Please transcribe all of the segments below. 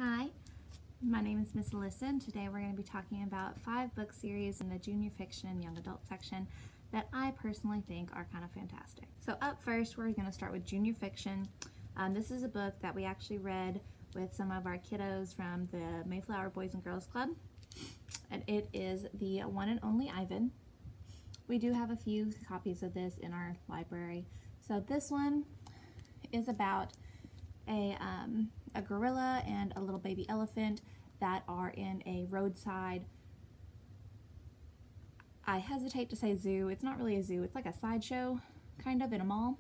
Hi, my name is Miss Alyssa, and today we're going to be talking about 5 book series in the junior fiction and young adult section that I personally think are kind of fantastic. So up first, we're going to start with junior fiction. This is a book that we actually read with some of our kiddos from the Mayflower Boys and Girls Club, and it is The One and Only Ivan. We do have a few copies of this in our library. So this one is about a gorilla and a little baby elephant that are in a roadside, I hesitate to say zoo, it's not really a zoo, it's like a sideshow kind of in a mall.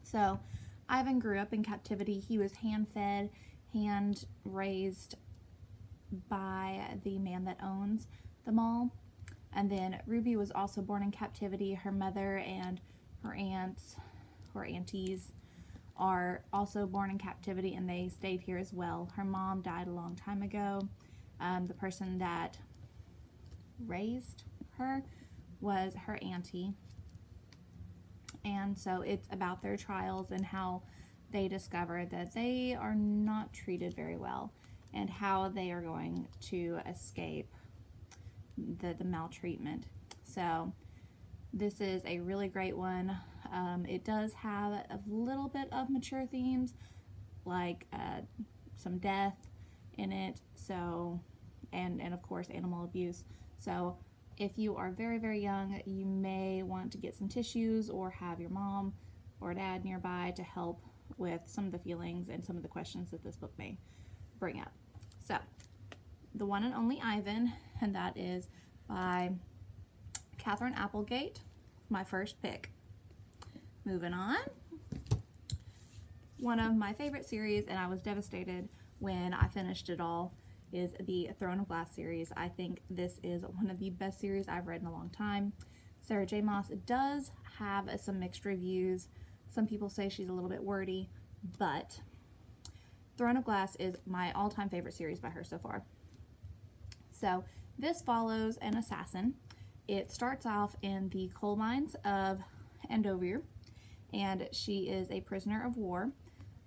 So Ivan grew up in captivity. He was hand-fed, hand-raised by the man that owns the mall. And then Ruby was also born in captivity. Her mother and her aunts or aunties are also born in captivity, and they stayed here as well. Her mom died a long time ago. The person that raised her was her auntie. And so it's about their trials and how they discover that they are not treated very well and how they are going to escape the maltreatment. So this is a really great one. It does have a little bit of mature themes, like some death in it, so and of course animal abuse. So if you are very, very young, you may want to get some tissues or have your mom or dad nearby to help with some of the feelings and some of the questions that this book may bring up. So The One and Only Ivan, and that is by Katherine Applegate, my first pick. Moving on. One of my favorite series, and I was devastated when I finished it all, is the Throne of Glass series. I think this is one of the best series I've read in a long time. Sarah J. Maas does have some mixed reviews. Some people say she's a little bit wordy, but Throne of Glass is my all-time favorite series by her so far. So this follows an assassin. It starts off in the coal mines of Andover, and she is a prisoner of war,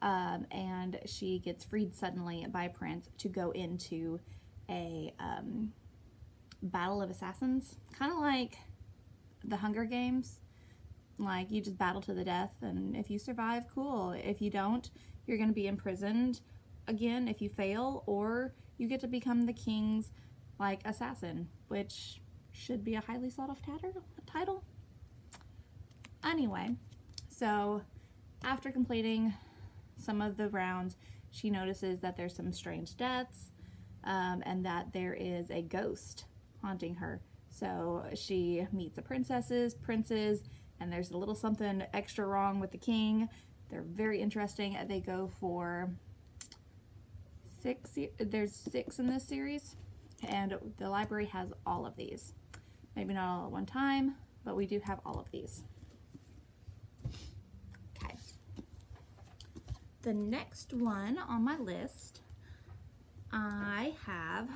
and she gets freed suddenly by a prince to go into a battle of assassins, kind of like the Hunger Games. Like, you just battle to the death, and if you survive, cool. If you don't, you're going to be imprisoned again if you fail, or you get to become the king's like assassin, which should be a highly sought after title. Anyway, so after completing some of the rounds, she notices that there's some strange deaths, and that there is a ghost haunting her. So she meets the princes, and there's a little something extra wrong with the king. They're very interesting. They go for there's 6 in this series, and the library has all of these. Maybe not all at one time, but we do have all of these. Okay. The next one on my list, I have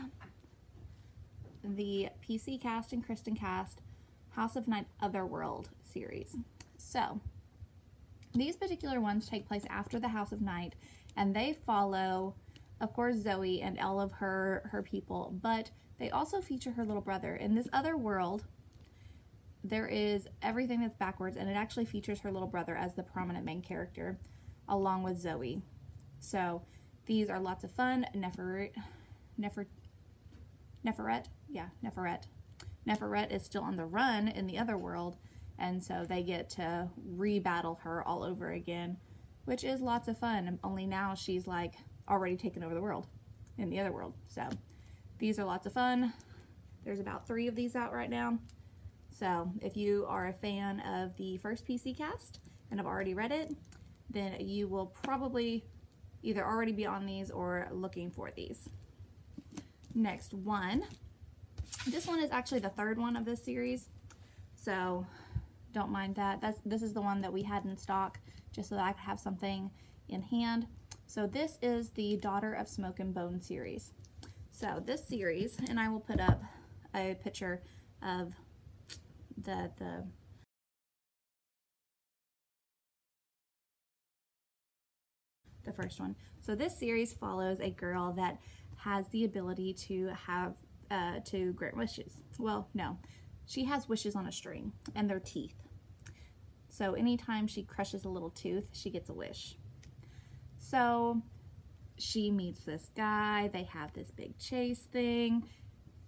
the PC Cast and Kristen Cast House of Night Otherworld series. So these particular ones take place after the House of Night, and they follow, of course, Zoe and all of her people, but they also feature her little brother. In this other world, there is everything that's backwards, and it actually features her little brother as the prominent main character, along with Zoe. So these are lots of fun. Neferet is still on the run in the other world, and so they get to re-battle her all over again, which is lots of fun, only now she's like already taken over the world in the other world. So these are lots of fun. There's about 3 of these out right now. So if you are a fan of the first PC Cast and have already read it, then you will probably either already be on these or looking for these. Next one. This one is actually the 3rd one of this series, so don't mind that. This is the one that we had in stock just so that I could have something in hand. So this is the Daughter of Smoke and Bone series. So this series, and I will put up a picture of the first one. So So this series follows a girl that has the ability to have to grant wishes. Well, no, she has wishes on a string, and they're teeth. So anytime she crushes a little tooth, she gets a wish. So she meets this guy, they have this big chase thing,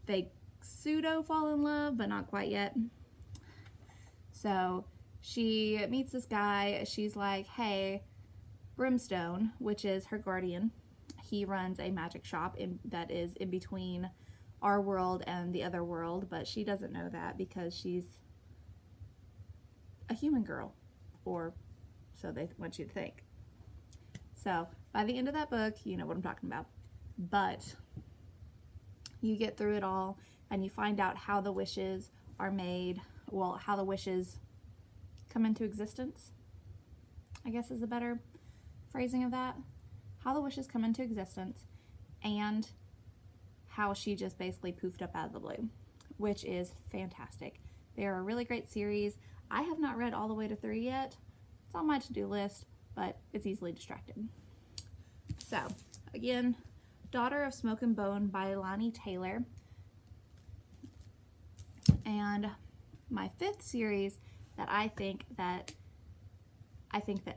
they pseudo fall in love, but not quite yet. So she meets this guy, she's like, hey, Brimstone, which is her guardian, he runs a magic shop that is in between our world and the other world, but she doesn't know that because she's a human girl, or so they want you to think. So by the end of that book, you know what I'm talking about. But you get through it all and you find out how the wishes are made, well, how the wishes come into existence, I guess is a better phrasing of that. How the wishes come into existence, and how she just basically poofed up out of the blue, which is fantastic. They are a really great series. I have not read all the way to 3 yet. It's on my to-do list, but it's easily distracted. So, again, Daughter of Smoke and Bone by Lani Taylor. And my 5th series that I think that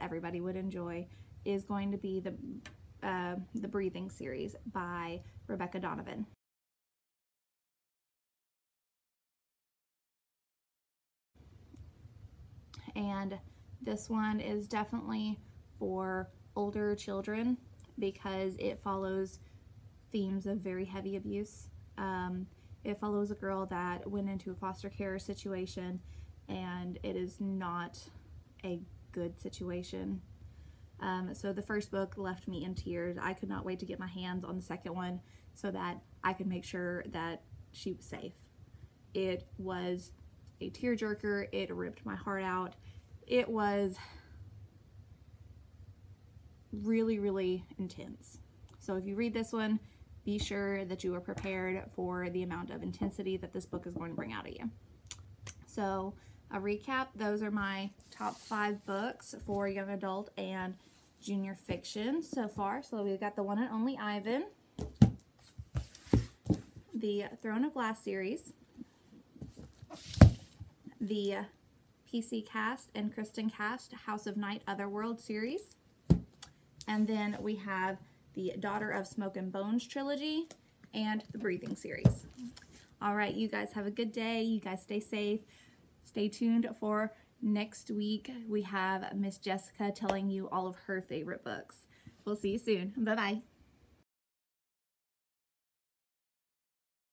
everybody would enjoy is going to be the Breathing series by Rebecca Donovan. And this one is definitely for older children because it follows themes of very heavy abuse. It follows a girl that went into a foster care situation, and it is not a good situation. So the first book left me in tears. I could not wait to get my hands on the second one so that I could make sure that she was safe. It was a tearjerker. It ripped my heart out. It was really, really intense. So if you read this one, be sure that you are prepared for the amount of intensity that this book is going to bring out of you. So a recap, those are my top 5 books for young adult and junior fiction so far. So we've got the one and only Ivan, the Throne of Glass series, the PC Cast and Kristen Cast House of Night Otherworld series, and then we have the Daughter of Smoke and Bones trilogy and the Breathing series. All right, you guys have a good day. You guys stay safe. Stay tuned for next week. We have Miss Jessica telling you all of her favorite books. We'll see you soon. Bye-bye.